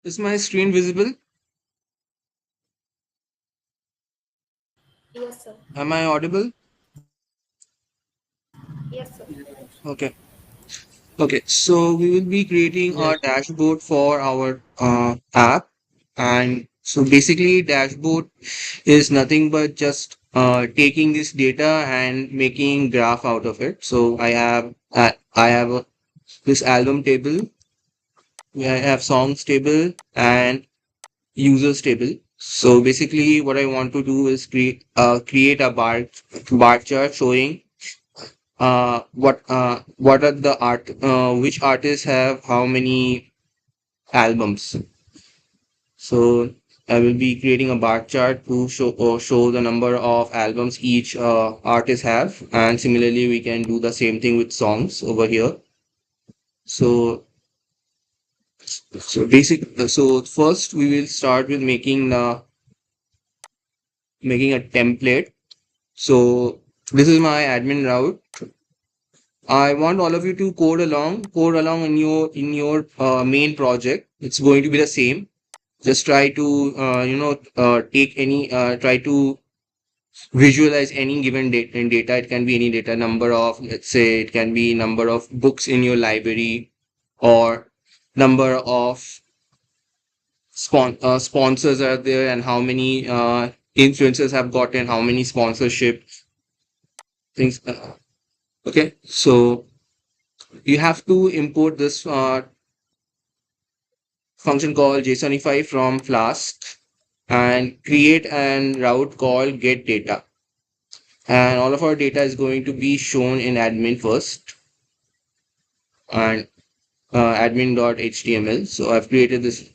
Is my screen visible? Yes, sir. Am I audible? Yes, sir. Okay. Okay. So we will be creating Yes. a dashboard for our app. And so basically, dashboard is nothing but just taking this data and making graph out of it. So I have this album table, I have songs table and users table. So basically, what I want to do is create a bar chart showing what are the which artists have how many albums. So I will be creating a bar chart to show the number of albums each artist have, and similarly we can do the same thing with songs over here. So so first we will start with making a template. So this is my admin route. I want all of you to code along in your main project. It's going to be the same. Just try to take any try to visualize any given data. It can be any data, number of, let's say it can be number of books in your library, or number of sponsors are there, and how many influencers have gotten how many sponsorship things. Okay, so you have to import this function called JSONify from Flask and create an route called get data. And all of our data is going to be shown in admin first, and admin.html. So I've created this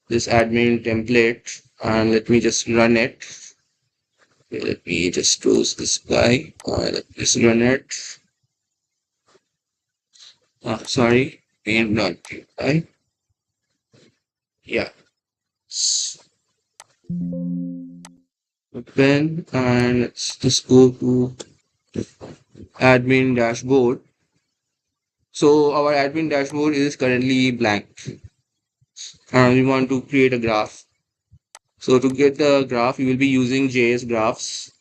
admin template, and let me just run it. Okay, let me just close this guy. Let me just run it. Sorry, main.py. Yeah. Open, and let's just go to admin dashboard. So our admin dashboard is currently blank, and we want to create a graph. So to get the graph, you will be using JS graphs,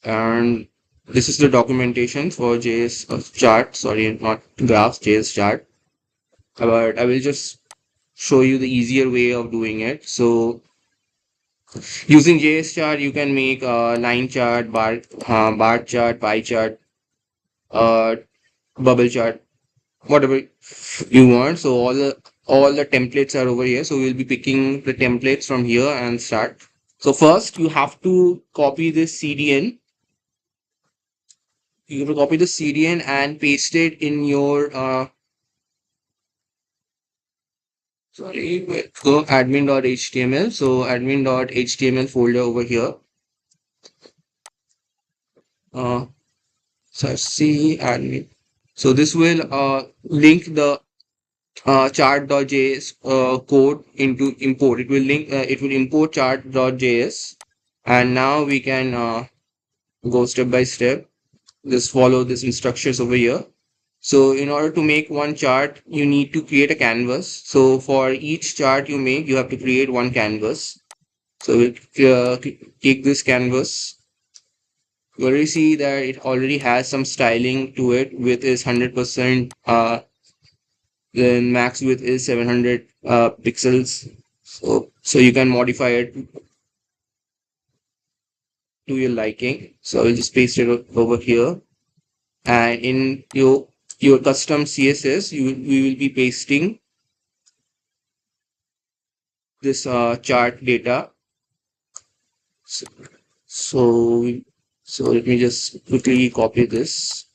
and this is the documentation for JS chart. Sorry, not graphs, JS chart. But I will just show you the easier way of doing it. So using JS chart, you can make a line chart, bar chart, pie chart, uh, bubble chart, whatever you want. So all the templates are over here. So we'll be picking the templates from here and start. So first you have to copy this CDN. You have to copy the CDN and paste it in your sorry, wait, go admin.html. So admin.html folder over here. Uh, so C admin. So this will link the chart.js code into import. It will import chart.js, and now we can go step by step. Just follow these instructions over here. So in order to make one chart, you need to create a canvas. So for each chart you make, you have to create one canvas. So we'll take this canvas. You already see that it already has some styling to it. Width is 100%. Then max width is 700 pixels. So you can modify it to your liking. So I'll just paste it over here. And in your custom CSS, we will be pasting this chart data. So, so so let me just quickly copy this.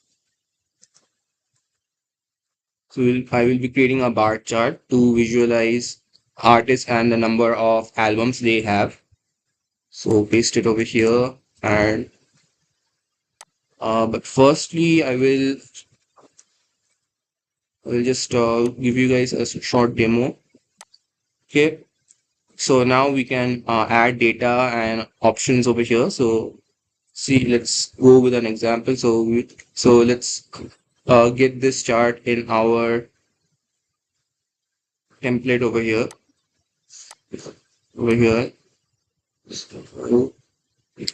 So I will be creating a bar chart to visualize artists and the number of albums they have. So paste it over here, and but firstly I will just give you guys a short demo. Okay, so now we can add data and options over here. So see, let's go with an example. So let's get this chart in our template over here. So,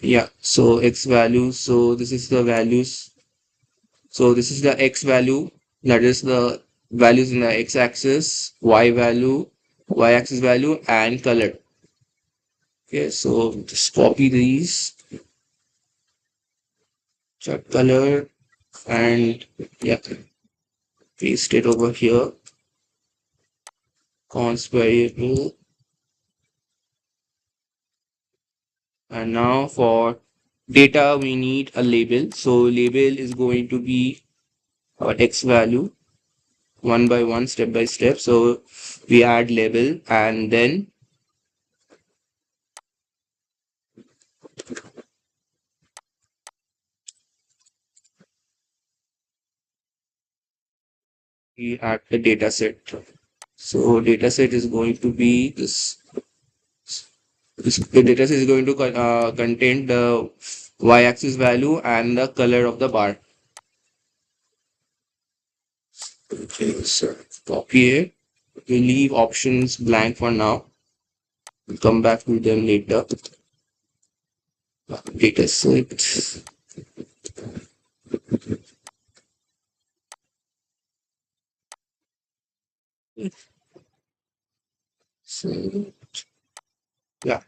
yeah, so x values. So this is the values. So this is the x value. That is the values in the x-axis, y-axis value, and color. Okay, so just copy these, chart color, and yeah, paste it over here. Const variable. And now for data, we need a label. So label is going to be our x value one by one, step by step. So we add label and then we add the data set. So data set is going to be the data set is going to contain the y-axis value and the color of the bar. Okay, so copy it. We leave options blank for now. We'll come back to them later. Data set. So yeah.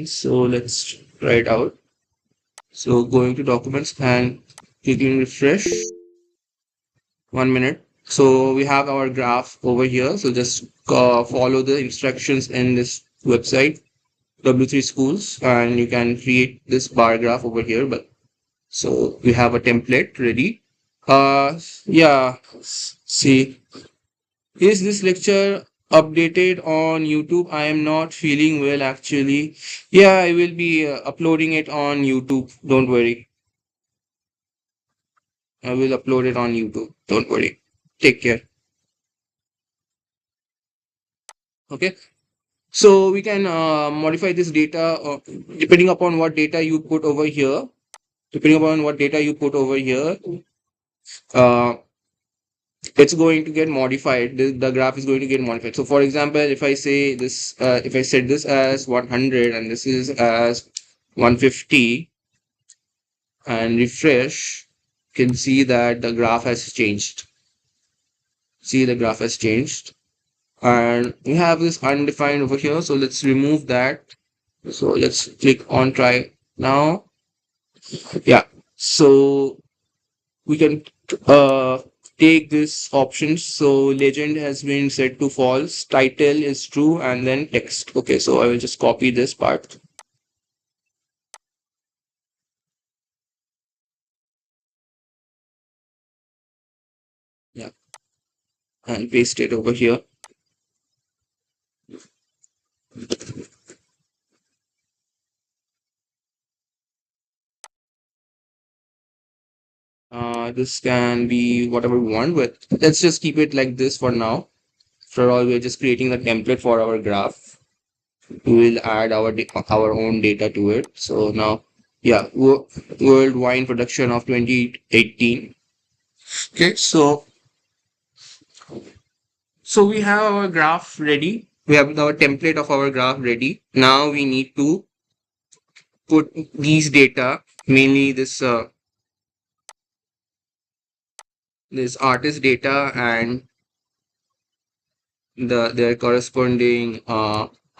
So let's try it out. So going to documents and clicking refresh. 1 minute. So we have our graph over here. So just follow the instructions in this website, W3 schools, and you can create this bar graph over here. But so we have a template ready. Yeah. See, is this lecture updated on YouTube? I am not feeling well actually. Yeah, I will be uploading it on YouTube. Don't worry. I will upload it on YouTube. Don't worry. Take care. Okay. So we can modify this data depending upon what data you put over here. Depending upon what data you put over here, uh, it's going to get modified. The graph is going to get modified. So for example, if I say this, if I set this as 100 and this is as 150 and refresh, you can see that the graph has changed. See, the graph has changed. And we have this undefined over here. So let's remove that. So let's click on try now. Yeah. So we can take this option. So legend has been set to false, title is true, and then text. Okay, so I will just copy this part. Yeah, and paste it over here. This can be whatever we want, but let's just keep it like this for now. After all, we're just creating a template for our graph. We will add our own data to it. So now, yeah, world wine production of 2018. Okay, so we have our graph ready. We have our template of our graph ready. Now we need to put these data, mainly this artist data and their corresponding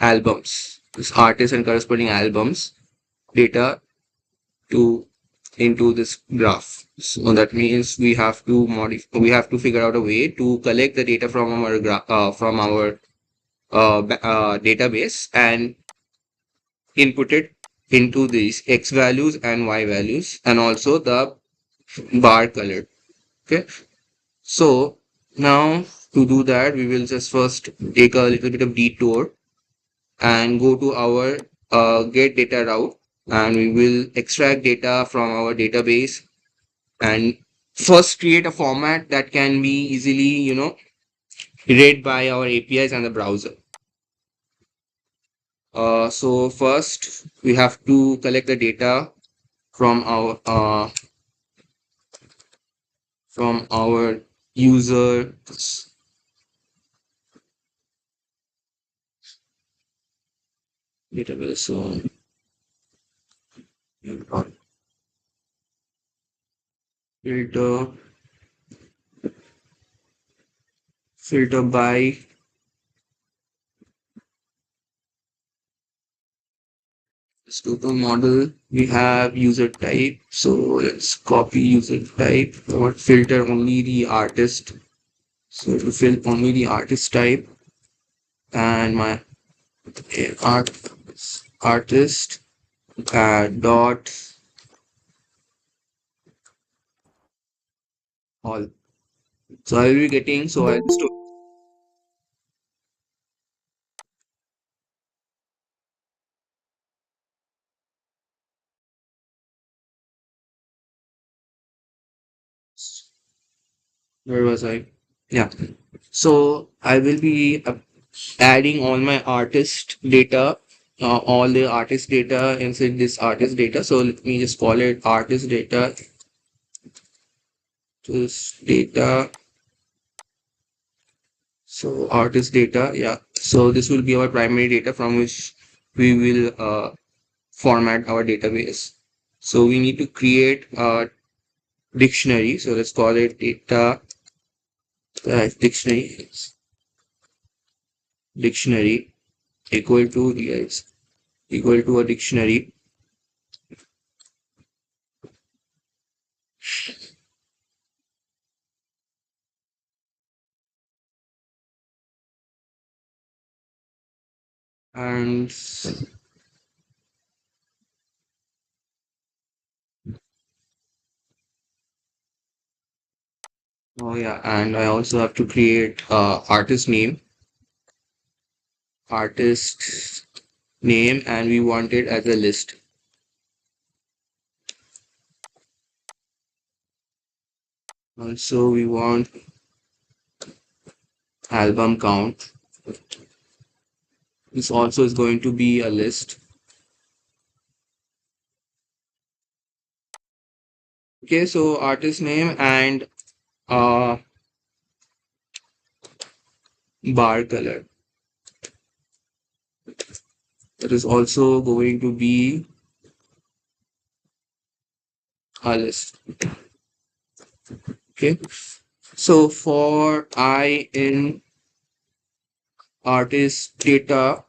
albums. This artist and corresponding albums data to into this graph. So that means we have to we have to figure out a way to collect the data from our from our database and input it into these x values and y values and also the bar color. Okay, so now to do that we will just first take a little bit of detour and go to our get data route, and we will extract data from our database and first create a format that can be easily read by our APIs and the browser. So first we have to collect the data from our user database. So filter filter by Studio model. We have user type. So let's copy user type or filter only the artist. So to fill only the artist type and my art artist dot all. So I will be getting so I'll store. Where was I? Yeah. So I will be adding all my artist data, all the artist data inside this artist data. So let me just call it artist data. Just data. So artist data. Yeah. So this will be our primary data from which we will format our database. So we need to create a dictionary. So let's call it data dictionary. Dictionary equal to yes, equal to a dictionary. And oh yeah, and I also have to create artist name, artist name, and we want it as a list. Also, we want album count. This also is going to be a list. Okay, so artist name and uh, bar color. That is also going to be a list. Okay, so for I in artist data,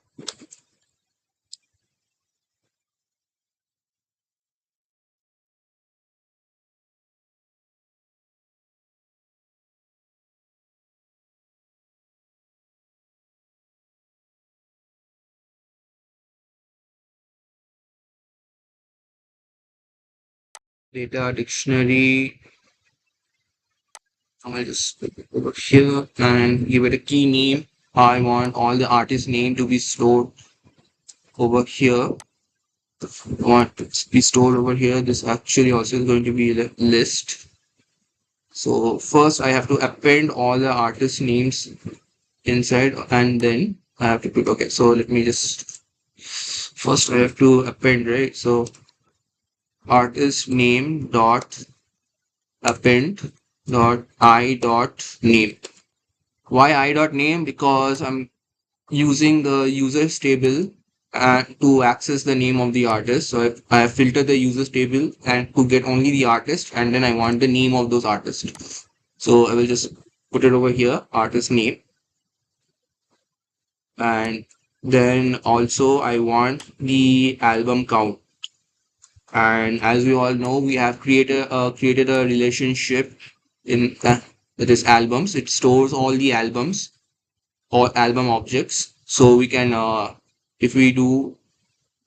data dictionary. I'll just put it over here and give it a key name. I want all the artist name to be stored over here. I want to be stored over here. This actually also is going to be a list. So first I have to append all the artist names inside and then I have to put okay. So let me just first I have to append, right? So artist name dot append dot I dot name. Why I dot name? Because I'm using the users table to access the name of the artist. So I have filtered the users table and to get only the artist, and then I want the name of those artists. So I will just put it over here, artist name, and then also I want the album count. And as we all know, we have created a relationship in that is albums. It stores all the albums or album objects. So we can if we do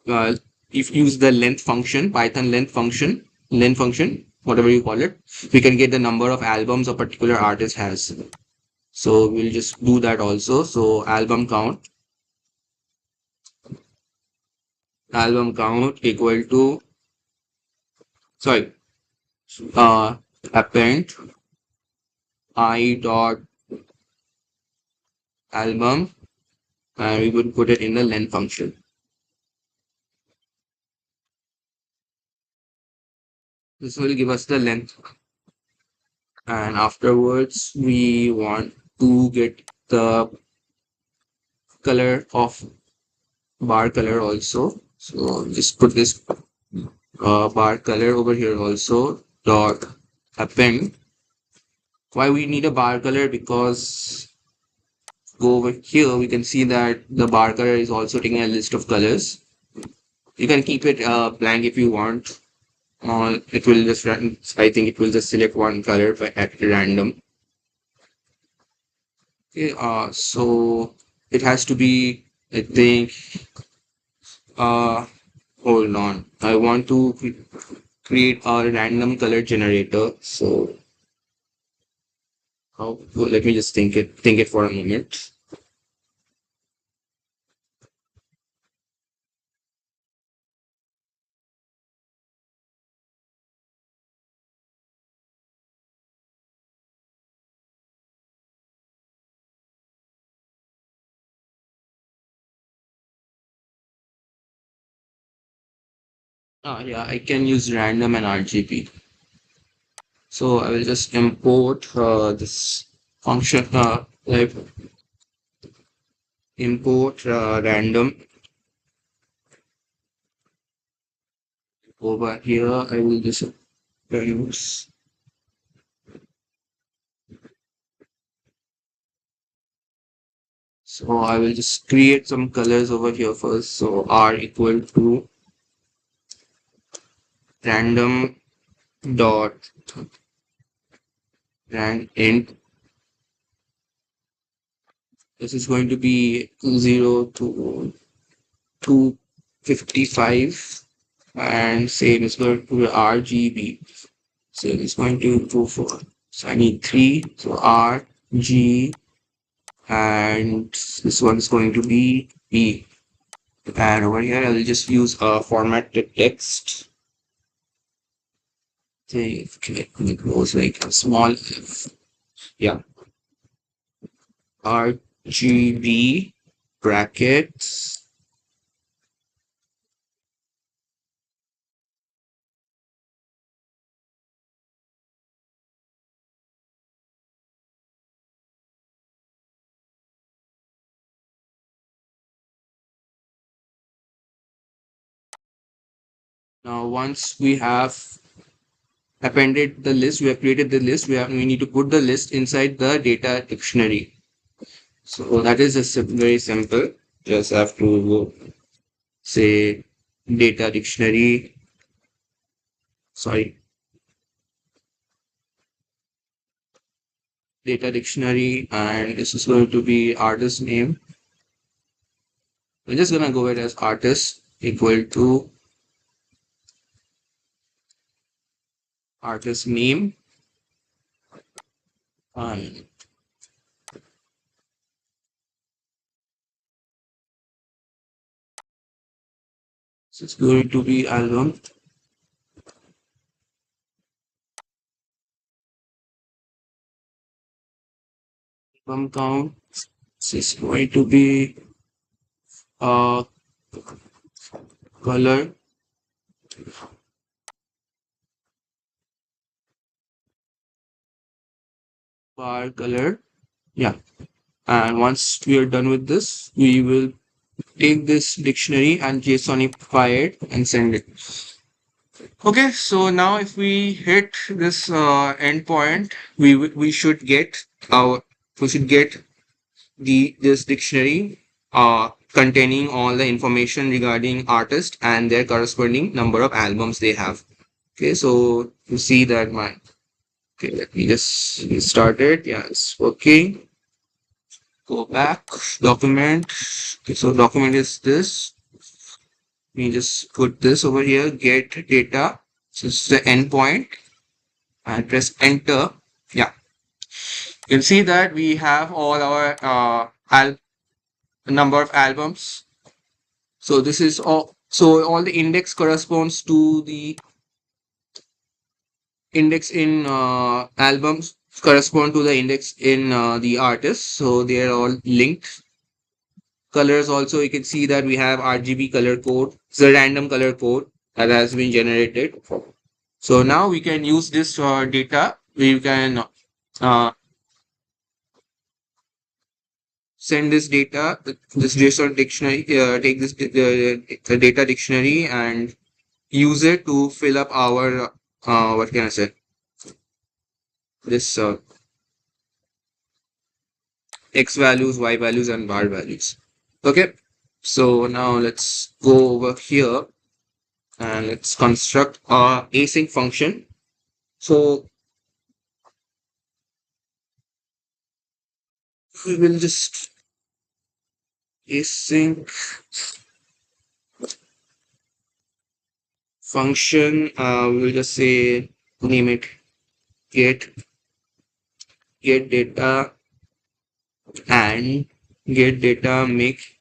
uh, if use the length function, Python length function, whatever you call it, we can get the number of albums a particular artist has. So we'll just do that also. So album count equal to sorry append I dot album and we would put it in the length function. This will give us the length, and afterwards we want to get the color of bar color also. So just put this bar color over here also. Dot append. Why we need a bar color? Because go over here, we can see that the bar color is also taking a list of colors. You can keep it blank if you want. It will just run. I think it will just select one color by at random. Okay. So it has to be. I think. Uh, hold on. I want to create a random color generator. So how? Well, let me just think it for a moment. Yeah, I can use random and RGB. So I will just import this function, like import random over here. I will just use. So I will just create some colors over here first. So R equal to random dot rand int. This is going to be 0 to 255, and same is going to be RGB. So it's going to 24. So I need 3. So R, G, and this one is going to be B. And over here, I will just use a formatted text. Okay, it goes like a small f. Yeah, RGB brackets. Now, once we have appended the list, we have created the list, we need to put the list inside the data dictionary. So that is just very simple. Just have to say data dictionary, sorry, data dictionary, and this is going to be artist name. We're just gonna go ahead as artist equal to artist name, and this is going to be album count. This is going to be uh color bar color. Yeah, and once we are done with this, we will take this dictionary and JSONify it and send it. Okay, so now if we hit this endpoint, we should get our we should get this dictionary containing all the information regarding artist and their corresponding number of albums they have. Okay, so you see that my okay, let me just restart it. Yeah, it's working. Go back, document. Okay, so document is this. We just put this over here, get data. So this is the endpoint and press enter. Yeah, you can see that we have all our number of albums. So this is all. So all the index corresponds to the index in albums correspond to the index in the artist. So they are all linked. Colors also, you can see that we have RGB color code. It's a random color code that has been generated. So now we can use this data. We can uh, send this data, this JSON dictionary, take this the data dictionary and use it to fill up our what can I say, this x values, y values, and bar values. Okay, so now let's go over here and let's construct a async function. So we will just async function. We'll just say name it get data and get data make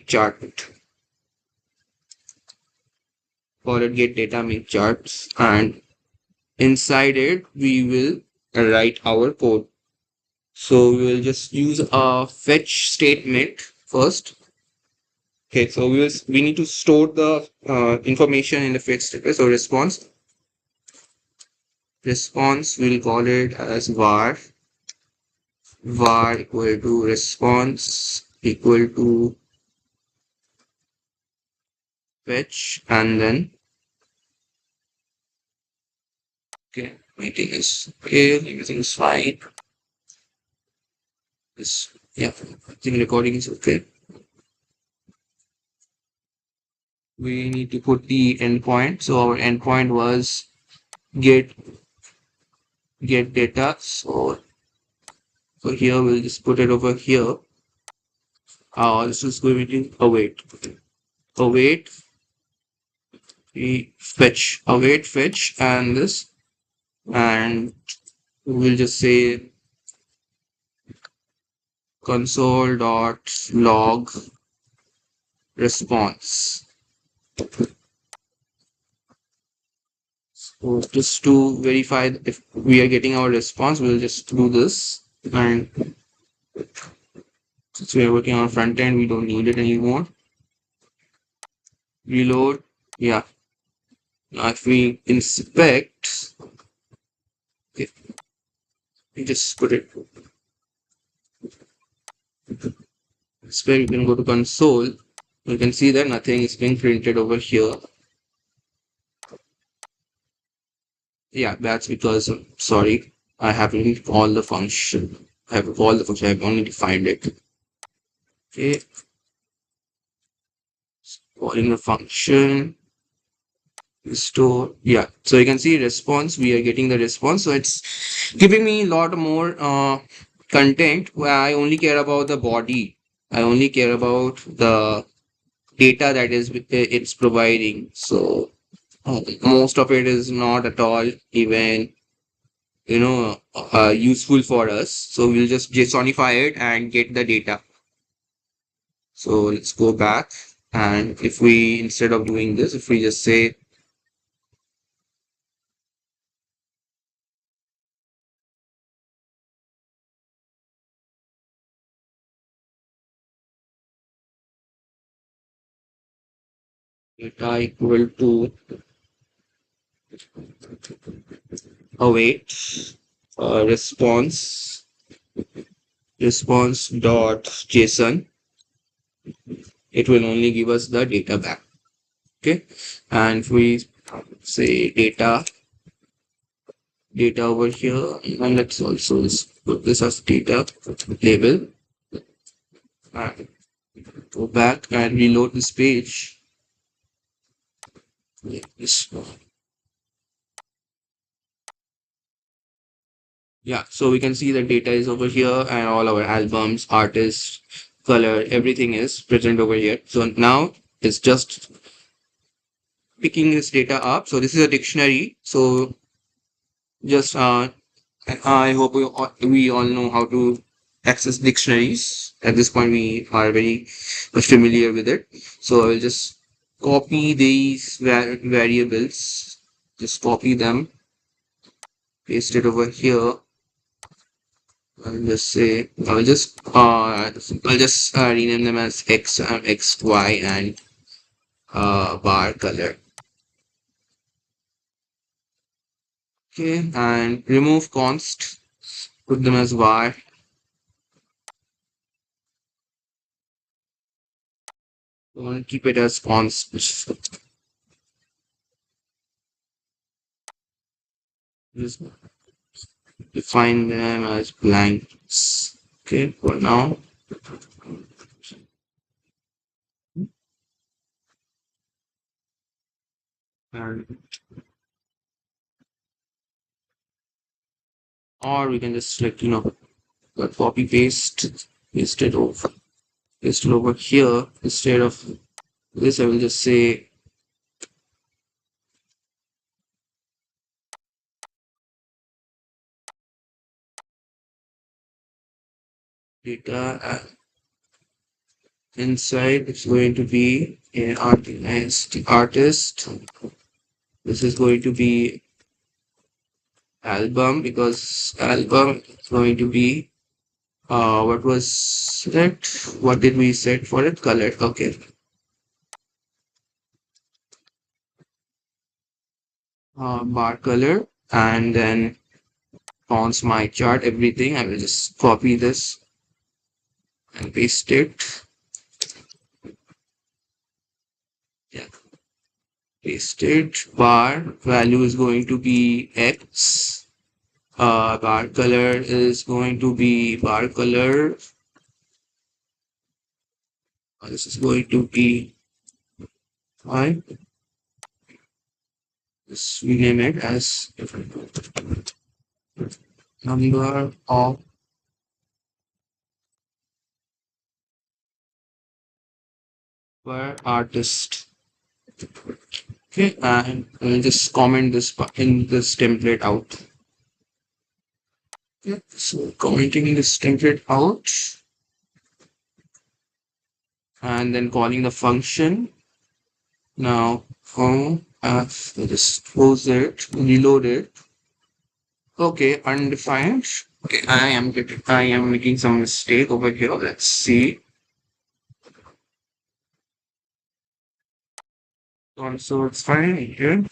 chart. Call it get data make charts, and inside it we will write our code. So we will just use a fetch statement first. Okay, so we need to store the information in the fetch statement. So response we'll call it as var equal to response equal to fetch, and then okay, everything is okay, everything is fine. This, yeah, I think recording is okay. We need to put the endpoint. So our endpoint was get data. So here we'll just put it over here. This is going to await we fetch and this, and we'll just say console.log response. So just to verify if we are getting our response, we'll just do this. And since we are working on front end, we don't need it anymore. Reload. Yeah. Now if we inspect, okay, we just put it. Inspect, you can go to console. You can see that nothing is being printed over here. Yeah, that's because, sorry, I haven't called the function. I have called the function, I've only defined it. Okay, calling the function, store. Yeah, so you can see response, we are getting the response. So it's giving me a lot more content where I only care about the body. I only care about the data that is it's providing. So most of it is not at all even useful for us. So we'll just JSONify it and get the data. So let's go back, and if we, instead of doing this, if we just say data equal to await response dot JSON, it will only give us the data back. Okay, and if we say data over here, and let's also put this as data label, and go back and reload this page. Yes. Yeah, so we can see the data is over here and all our albums, artists, color, everything is present over here. So now it's just picking this data up. So this is a dictionary. So just I hope we all know how to access dictionaries. At this point, we are very much familiar with it. So I will just copy these variables, just copy them, paste it over here. I'll just say I'll just rename them as x, x, y, and bar color. Okay, and remove const, put them as var. Don't keep it as const. Just define them as blanks. Okay, for now. And or we can just like copy paste it over here instead of this. I will just say data inside. It's going to be an artist. This is going to be album because album is going to be what was set? What did we set for it? Color. Okay. Bar color, and then fonts, my chart, everything. I will just copy this and paste it. Yeah, paste it. Bar value is going to be X. Bar color is going to be bar color. This is going to be Y. Just rename it as number of per artist. Okay, and I'll just comment this in this template out. Okay, so commenting this template out and then calling the function. Now, I'll just close it, reload it. Okay, undefined. Okay, I am making some mistake over here. Let's see. So it's fine here.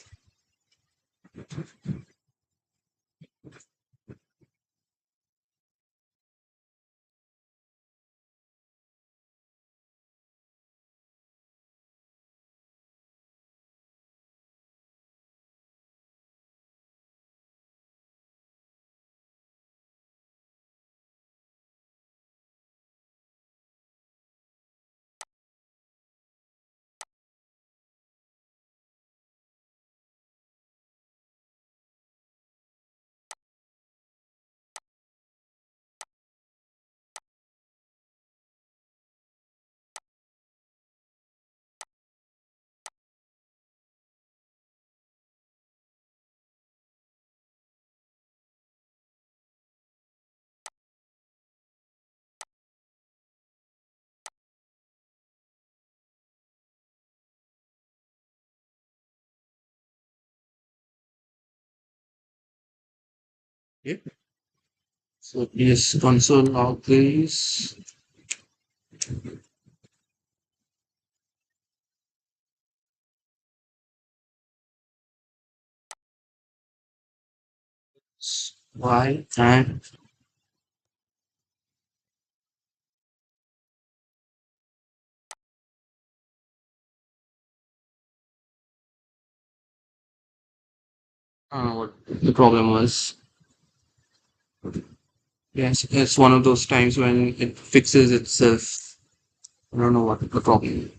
Okay. So yes, console log please. Y and what the problem was. Yes, it's one of those times when it fixes itself. I don't know what the problem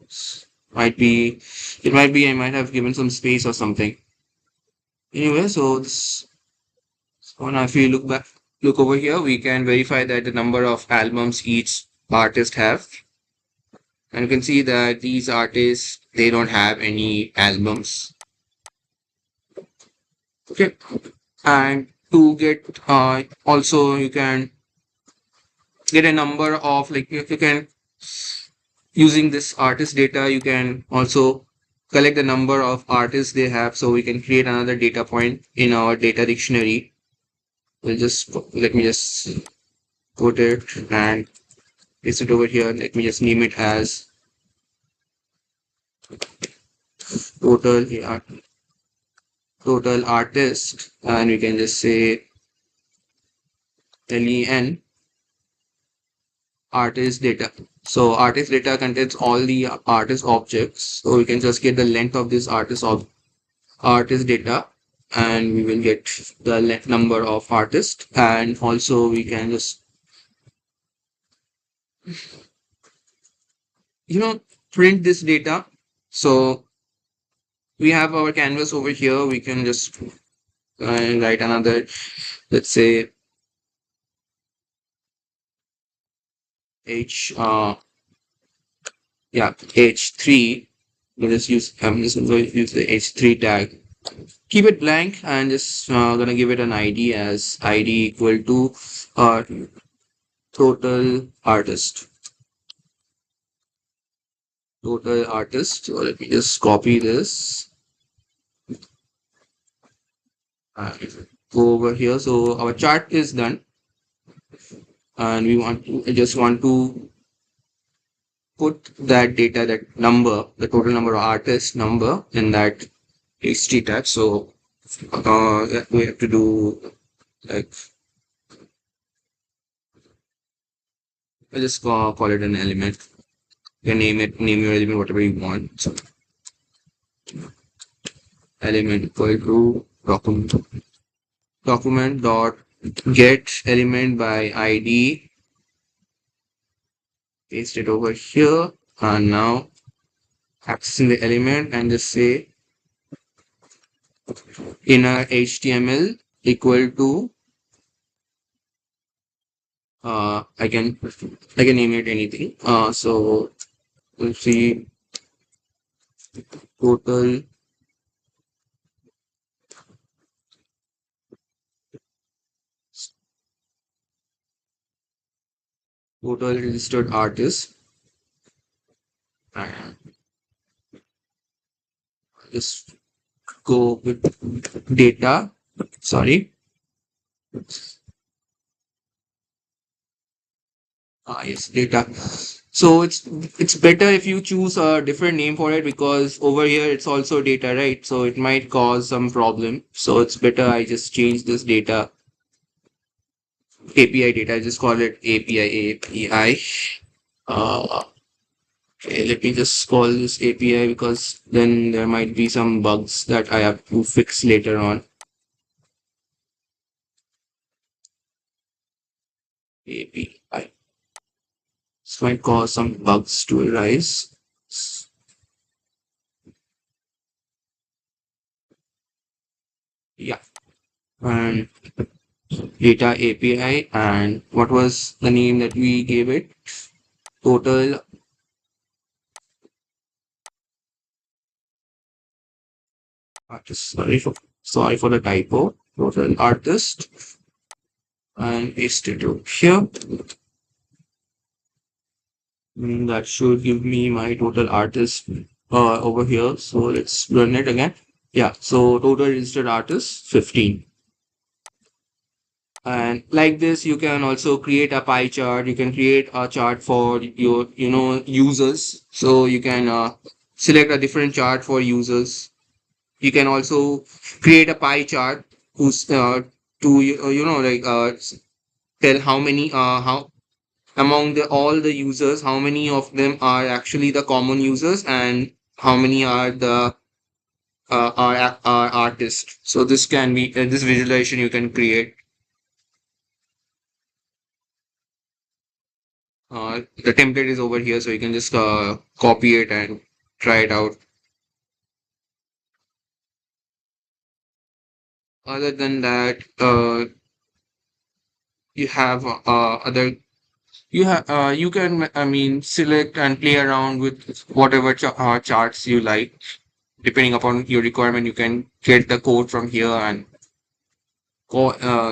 is. Might be, it might be I might have given some space or something. Anyway, so this one, if you look over here, we can verify that the number of albums each artist have. And you can see that these artists, they don't have any albums. Okay. And to get, also you can get a number of like you can using this artist data you can also collect the number of artists they have, so we can create another data point in our data dictionary. We'll just let me just put it and paste it over here. Let me just name it as total total artist, and we can just say len artist data. So artist data contains all the artist objects. So we can just get the length of this artist data, and we will get the number of artists, and also we can just you know print this data. So we have our canvas over here. We can just write another, let's say h yeah h3. I'm just going to use the h3 tag. Keep it blank and just gonna give it an id as id equal to uh, total artist. So let me just copy this and go over here. So our chart is done, and I just want to put that data, that number, the total number of artists number in that ht tag. So we have to do like, I just call it an element. You can name your element whatever you want. So element equal to document dot get element by id, paste it over here, and now accessing the element and just say inner html equal to I can name it anything. So we'll see total registered artists, and just go with data. Sorry. Yes, data. So it's better if you choose a different name for it, because over here it's also data, right? So it might cause some problem. So it's better I just change this data API data. I just call it API. Uh, okay, let me just call this API, because then there might be some bugs that I have to fix later on. API. This might cause some bugs to arise. Yeah. And data API, and what was the name that we gave it? Total artist. Sorry for the typo. Total artist, and paste it over here. That should give me my total artist over here. So let's run it again. Yeah. So total registered artists 15. And like this, you can also create a pie chart. You can create a chart for your, users. So you can select a different chart for users. You can also create a pie chart who's to like tell how many how among the all the users, how many of them are actually the common users, and how many are the are artists. So this can be this visualization you can create. The template is over here, so you can just copy it and try it out. Other than that, you have other you can, I mean, select and play around with whatever charts you like. Depending upon your requirement, you can get the code from here and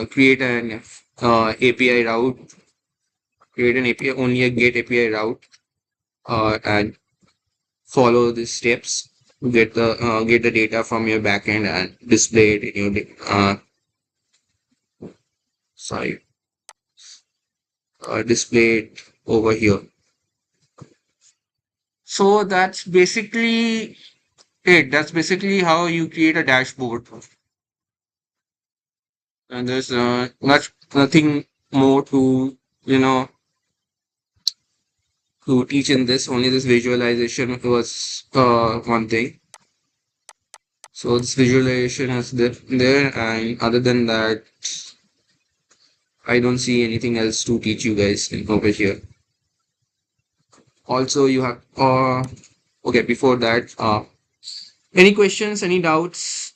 create an API route, create an API, only a get API route, and follow the steps to get the data from your backend and display it in your sorry display it over here. So that's basically it. That's basically how you create a dashboard. and there's nothing more to to teach in this. Only this visualization was one thing. So this visualization is there, and other than that, I don't see anything else to teach you guys over here. Also, you have okay. Before that, any questions, any doubts?